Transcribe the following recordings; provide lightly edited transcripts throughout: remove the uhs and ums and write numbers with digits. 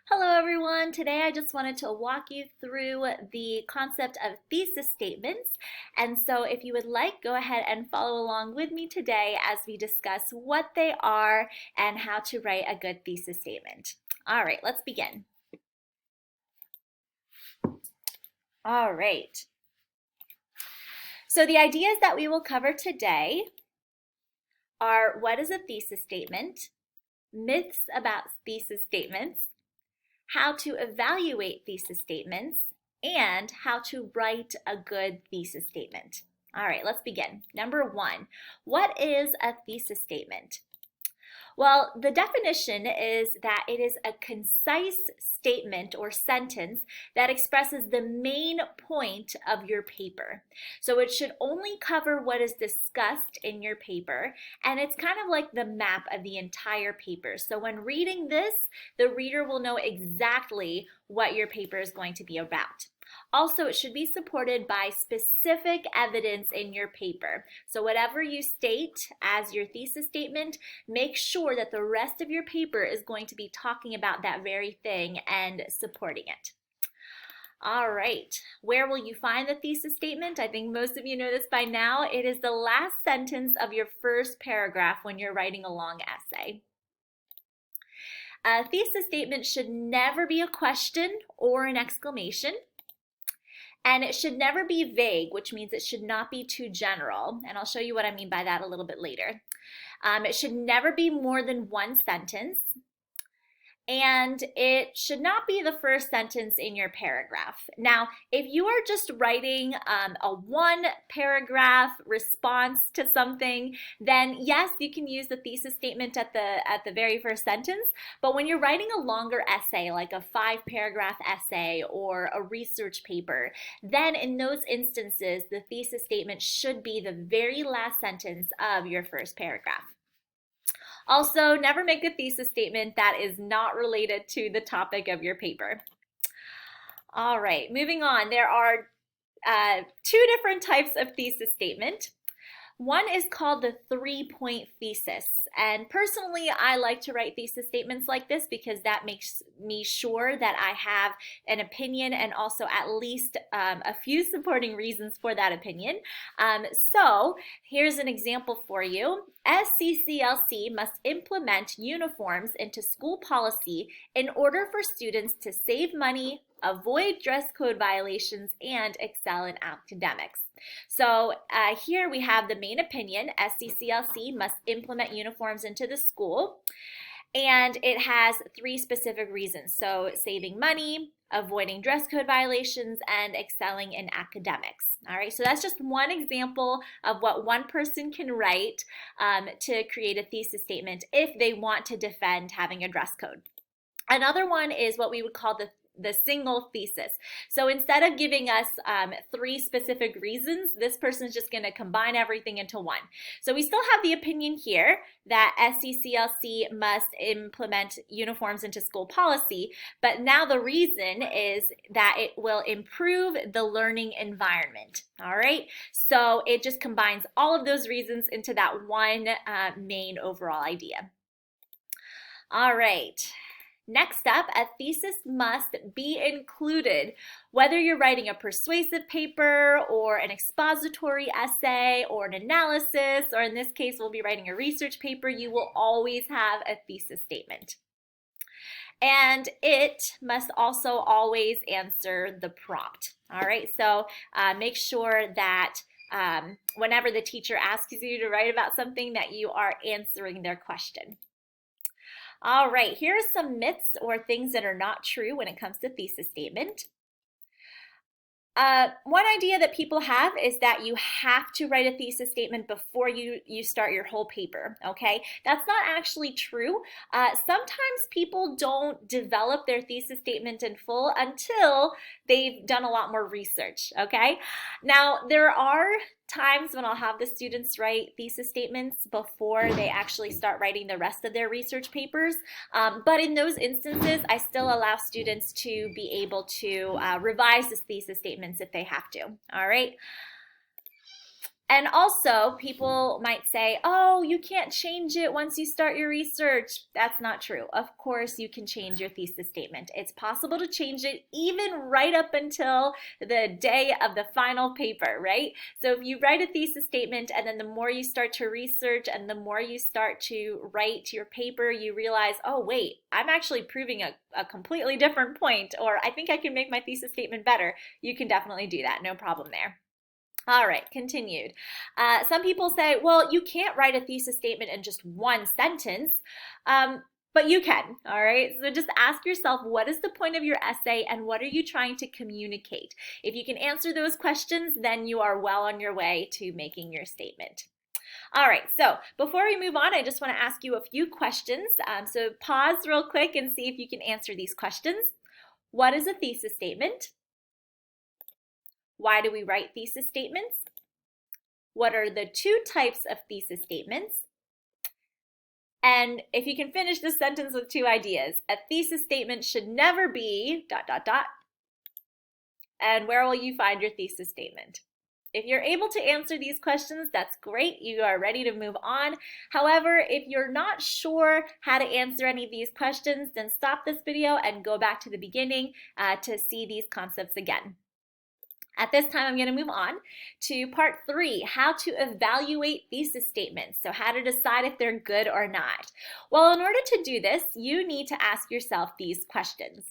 Hello everyone. Today I just wanted to walk you through the concept of thesis statements. And so if you would like, go ahead and follow along with me today as we discuss what they are and how to write a good thesis statement. All right, let's begin. All right. So the ideas that we will cover today are what is a thesis statement, myths about thesis statements, how to evaluate thesis statements, and how to write a good thesis statement. All right, let's begin. Number one, what is a thesis statement? Well, the definition is that it is a concise statement or sentence that expresses the main point of your paper. So it should only cover what is discussed in your paper, and it's kind of like the map of the entire paper. So when reading this, the reader will know exactly what your paper is going to be about. Also, it should be supported by specific evidence in your paper. So whatever you state as your thesis statement, make sure that the rest of your paper is going to be talking about that very thing and supporting it. All right, where will you find the thesis statement? I think most of you know this by now. It is the last sentence of your first paragraph when you're writing a long essay. A thesis statement should never be a question or an exclamation. And it should never be vague, which means it should not be too general. And I'll show you what I mean by that a little bit later. It should never be more than one sentence. And it should not be the first sentence in your paragraph. Now, if you are just writing a one paragraph response to something, then yes, you can use the thesis statement at the very first sentence. But when you're writing a longer essay, like a 5-paragraph essay or a research paper, then in those instances, the thesis statement should be the very last sentence of your first paragraph. Also, never make a thesis statement that is not related to the topic of your paper. All right, moving on. There are two different types of thesis statement. One is called the 3-point thesis. And personally, I like to write thesis statements like this because that makes me sure that I have an opinion and also at least a few supporting reasons for that opinion. So here's an example for you. SCCLC must implement uniforms into school policy in order for students to save money, avoid dress code violations, and excel in academics. So here we have the main opinion. SCCLC must implement uniforms into the school, and it has 3 specific reasons. So saving money, avoiding dress code violations, and excelling in academics. All right, so that's just one example of what one person can write to create a thesis statement if they want to defend having a dress code. Another one is what we would call the single thesis. So instead of giving us 3 specific reasons, this person is just going to combine everything into one. So we still have the opinion here that SCCLC must implement uniforms into school policy, but now the reason is that it will improve the learning environment. All right, so it just combines all of those reasons into that one main overall idea. All right. Next up, a thesis must be included. Whether you're writing a persuasive paper or an expository essay or an analysis, or in this case, we'll be writing a research paper, you will always have a thesis statement. And it must also always answer the prompt. All right, so make sure that whenever the teacher asks you to write about something, that you are answering their question. All right, here are some myths or things that are not true when it comes to thesis statement. One idea that people have is that you have to write a thesis statement before you start your whole paper, okay? That's not actually true. Sometimes people don't develop their thesis statement in full until they've done a lot more research, okay? Now, there are times when I'll have the students write thesis statements before they actually start writing the rest of their research papers. But in those instances, I still allow students to be able to revise this thesis statements if they have to. All right. And also, people might say, oh, you can't change it once you start your research. That's not true. Of course, you can change your thesis statement. It's possible to change it even right up until the day of the final paper, right? So if you write a thesis statement and then the more you start to research and the more you start to write your paper, you realize, oh, wait, I'm actually proving a completely different point, or I think I can make my thesis statement better. You can definitely do that. No problem there. All right, continued. Some people say, well, you can't write a thesis statement in just one sentence, but you can, all right? So just ask yourself, what is the point of your essay and what are you trying to communicate? If you can answer those questions, then you are well on your way to making your statement. All right, so before we move on, I just want to ask you a few questions. So pause real quick and see if you can answer these questions. What is a thesis statement? Why do we write thesis statements? What are the two types of thesis statements? And if you can finish this sentence with two ideas, a thesis statement should never be ... And where will you find your thesis statement? If you're able to answer these questions, that's great. You are ready to move on. However, if you're not sure how to answer any of these questions, then stop this video and go back to the beginning to see these concepts again. At this time, I'm going to move on to part 3, how to evaluate thesis statements. So how to decide if they're good or not. Well, in order to do this, you need to ask yourself these questions.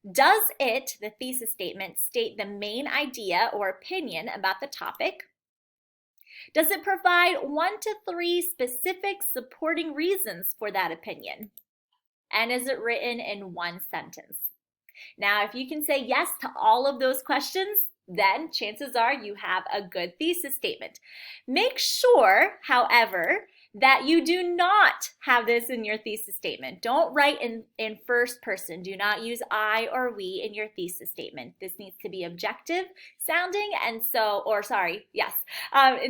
Does it, the thesis statement, state the main idea or opinion about the topic? Does it provide 1 to 3 specific supporting reasons for that opinion? And is it written in one sentence? Now, if you can say yes to all of those questions, then chances are you have a good thesis statement. Make sure, however, that you do not have this in your thesis statement. Don't write in first person. Do not use I or we in your thesis statement. This needs to be objective sounding, and so,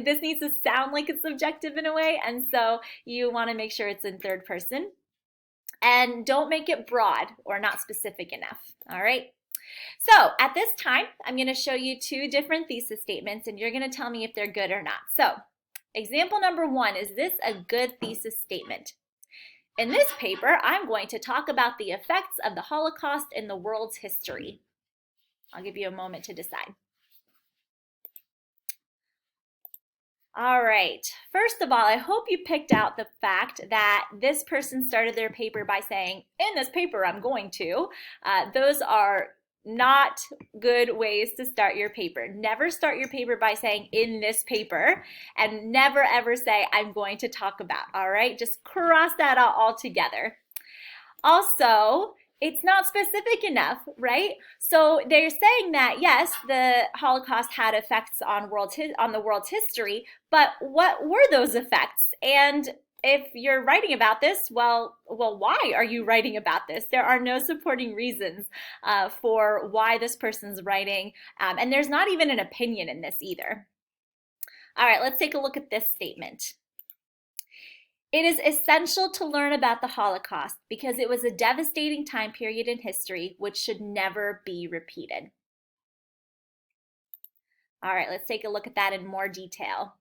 this needs to sound like it's objective in a way, and so you want to make sure it's in third person. And don't make it broad or not specific enough, all right? So at this time, I'm going to show you 2 different thesis statements, and you're going to tell me if they're good or not. So example number 1, is this a good thesis statement? In this paper, I'm going to talk about the effects of the Holocaust in the world's history. I'll give you a moment to decide. All right, first of all, I hope you picked out the fact that this person started their paper by saying, in this paper I'm going to. Those are not good ways to start your paper. Never start your paper by saying, in this paper, and never ever say, I'm going to talk about, all right? Just cross that out altogether. Also, it's not specific enough, right? So they're saying that, yes, the Holocaust had effects on the world's history, but what were those effects? And if you're writing about this, well, why are you writing about this? There are no supporting reasons for why this person's writing, and there's not even an opinion in this either. All right, let's take a look at this statement. It is essential to learn about the Holocaust because it was a devastating time period in history which should never be repeated. All right, let's take a look at that in more detail.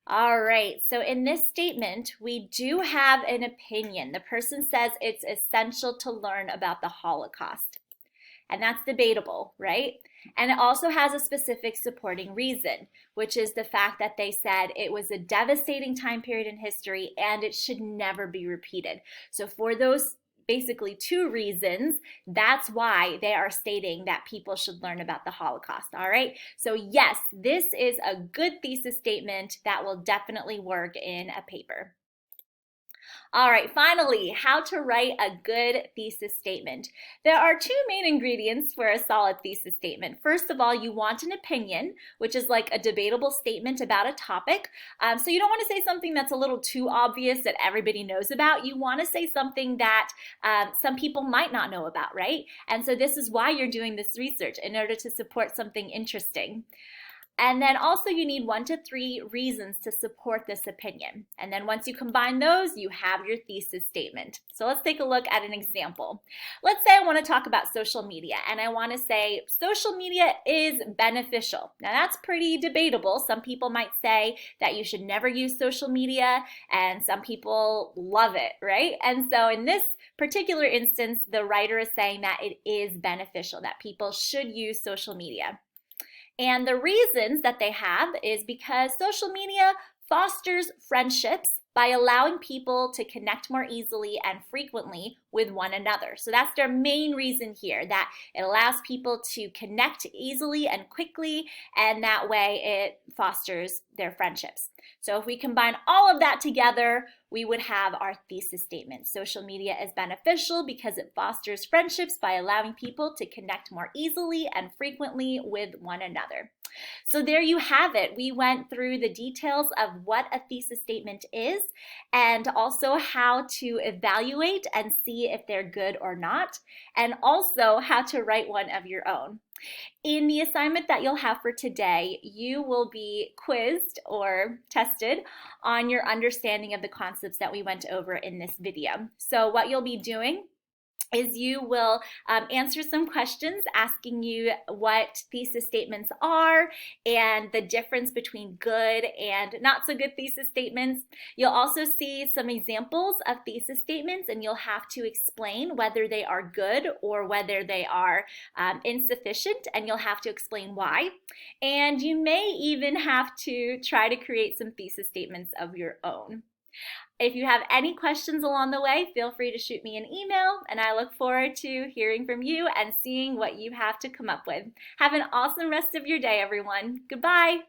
All right, so in this statement, we do have an opinion. The person says it's essential to learn about the Holocaust. And that's debatable, right? And it also has a specific supporting reason, which is the fact that they said it was a devastating time period in history and it should never be repeated. So for those basically 2 reasons, that's why they are stating that people should learn about the Holocaust, all right? So yes, this is a good thesis statement that will definitely work in a paper. All right, finally, how to write a good thesis statement. There are 2 main ingredients for a solid thesis statement. First of all, you want an opinion, which is like a debatable statement about a topic. So you don't want to say something that's a little too obvious that everybody knows about. You want to say something that some people might not know about, right? And so this is why you're doing this research, in order to support something interesting. And then also you need 1 to 3 reasons to support this opinion. And then once you combine those, you have your thesis statement. So let's take a look at an example. Let's say I want to talk about social media and I want to say social media is beneficial. Now that's pretty debatable. Some people might say that you should never use social media and some people love it, right? And so in this particular instance, the writer is saying that it is beneficial, that people should use social media. And the reasons that they have is because social media fosters friendships by allowing people to connect more easily and frequently with one another. So that's their main reason here, that it allows people to connect easily and quickly, and that way it fosters their friendships. So if we combine all of that together, we would have our thesis statement. Social media is beneficial because it fosters friendships by allowing people to connect more easily and frequently with one another. So there you have it. We went through the details of what a thesis statement is and also how to evaluate and see if they're good or not, and also how to write one of your own. In the assignment that you'll have for today, you will be quizzed or tested on your understanding of the concepts that we went over in this video. So what you'll be doing is you will answer some questions asking you what thesis statements are and the difference between good and not so good thesis statements. You'll also see some examples of thesis statements and you'll have to explain whether they are good or whether they are insufficient, and you'll have to explain why. And you may even have to try to create some thesis statements of your own. If you have any questions along the way, feel free to shoot me an email, and I look forward to hearing from you and seeing what you have to come up with. Have an awesome rest of your day, everyone. Goodbye.